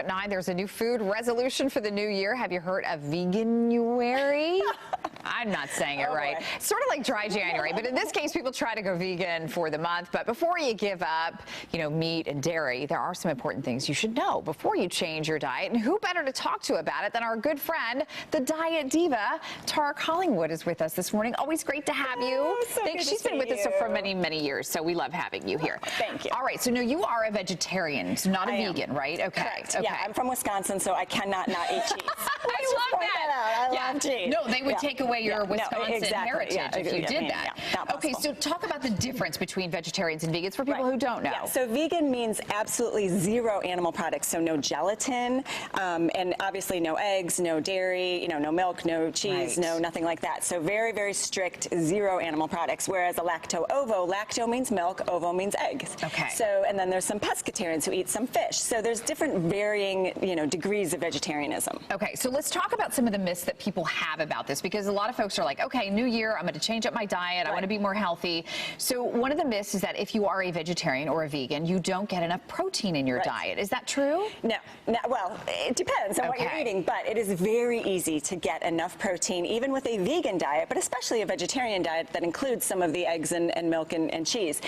9. There's a new food resolution for the new year. Have you heard of Veganuary? I'm not saying it right. Boy. It's sort of like dry January, but in this case, people try to go vegan for the month. But before you give up, meat and dairy, there are some important things you should know before you change your diet. And who better to talk to about it than our good friend, the Diet Diva, Tara Collingwood, is with us this morning. Always great to have you. So good She's to been with see us you. for many, many years, so we love having you here. Thank you. All right, so no, you are a vegetarian, so not a I am. vegan, right? Okay. Correct. Okay. Yeah, I'm from Wisconsin, so I cannot not eat cheese. I love that. I love cheese. No, they would take away your Wisconsin heritage if you did that. Not okay, possible. so talk about the difference between vegetarians and vegans for people who don't know. Yeah, so vegan means absolutely zero animal products, so no gelatin, and obviously no eggs, no dairy, no milk, no cheese, nothing like that. So very, very strict, zero animal products. Whereas a lacto-ovo, lacto means milk, ovo means eggs. Okay. So, and then there's some pescatarians who eat some fish. So there's different varying, degrees of vegetarianism. Okay, so let's talk about some of the myths that people have about this, because a lot of folks are like, okay, new year, I'm going to change up my diet, I want to be more healthy. So one of the myths is that if you are a vegetarian or a vegan, you don't get enough protein in your diet. Is that true? No, well, it depends on what you're eating, but it is very easy to get enough protein, even with a vegan diet, but especially a vegetarian diet that includes some of the eggs and milk and cheese.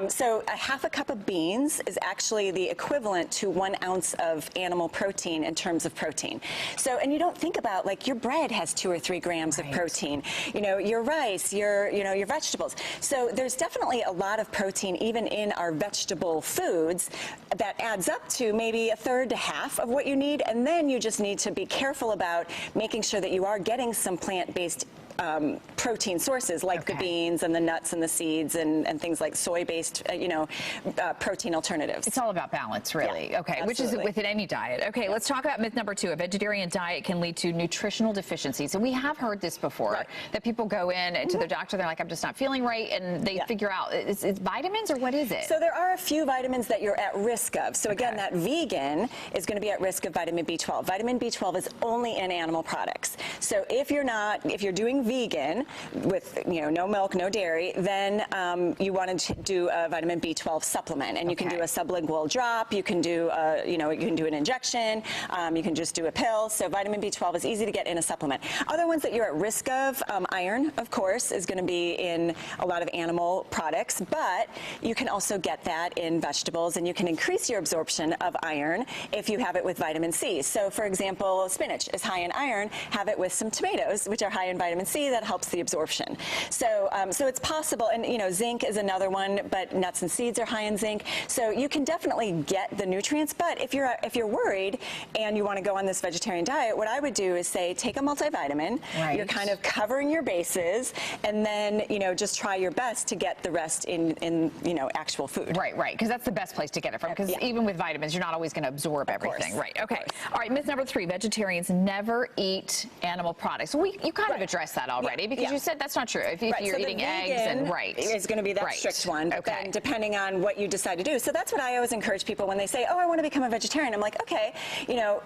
So a half a cup of beans is actually the equivalent to 1 ounce of animal protein in terms of protein. So, and you don't think about, like, your bread has 2 or 3 grams of protein, your rice, your vegetables. So there's definitely a lot of protein even in our vegetable foods that adds up to maybe a third to half of what you need. And then you just need to be careful about making sure that you are getting some plant-based protein sources like the beans and the nuts and the seeds and things like soy-based, protein alternatives. It's all about balance, really. Yeah, okay, absolutely. Which is within any diet. Okay, let's talk about myth number 2. A vegetarian diet can lead to nutritional deficiencies. And we have heard this before, that people go in to their doctor, they're like, I'm just not feeling right, and they figure out, it's vitamins or what is it? So there are a few vitamins that you're at risk of. So again, that vegan is going to be at risk of vitamin B12. Vitamin B12 is only in animal products. So if you're doing vegan with no milk, no dairy, then you want to do a vitamin B12 supplement, and you can do a sublingual drop. You can do you can do an injection. You can just do a pill. So vitamin B12 is easy to get in a supplement. Other ones that you're at risk of, iron, of course, is going to be in a lot of animal products, but you can also get that in vegetables, and you can increase your absorption of iron if you have it with vitamin C. So for example, spinach is high in iron. Have it with some tomatoes, which are high in vitamin C. That helps the absorption. So it's possible, and zinc is another one, but nuts and seeds are high in zinc. So you can definitely get the nutrients, but if you're worried and you want to go on this vegetarian diet, what I would do is say take a multivitamin. You're kind of covering your bases, and then just try your best to get the rest in actual food. Right, because that's the best place to get it from, because even with vitamins, you're not always going to absorb everything. Right, okay. All right, myth number 3, vegetarians never eat animal products. So you kind of addressed that already, because you said that's not true. If you're eating eggs and it's going to be that strict one, but then depending on what you decide to do. So that's what I always encourage people when they say, oh, I want to become a vegetarian. I'm like, okay,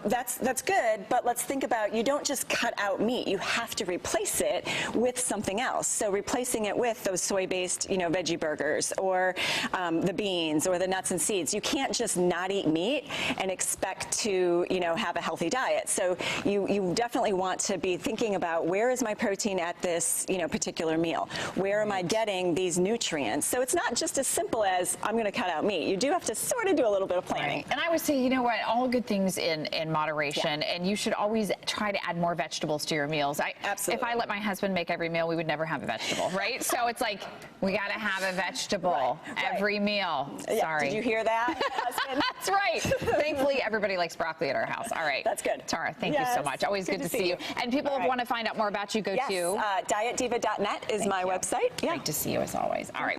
that's good, but let's think about, you don't just cut out meat. You have to replace it with something else. So replacing it with those soy-based, veggie burgers, or the beans, or the nuts and seeds. You can't just not eat meat and expect to, have a healthy diet. So you definitely want to be thinking about, where is my protein at this, particular meal? Where am I getting these nutrients? So it's not just as simple as, I'm going to cut out meat. You do have to sort of do a little bit of planning. And I would say, all good things in moderation, and you should always try to add more vegetables to your meals. Absolutely. If I let my husband make every meal, we would never have a vegetable, right? So it's like, we got to have a vegetable every meal. Sorry. Did you hear that, husband? That's right. Thankfully, everybody likes broccoli at our house. All right. That's good. Tara, thank you so much. Always good to see you. And people want to find out more about you, go to dietdiva.net is my website. Great to see you as always. All right.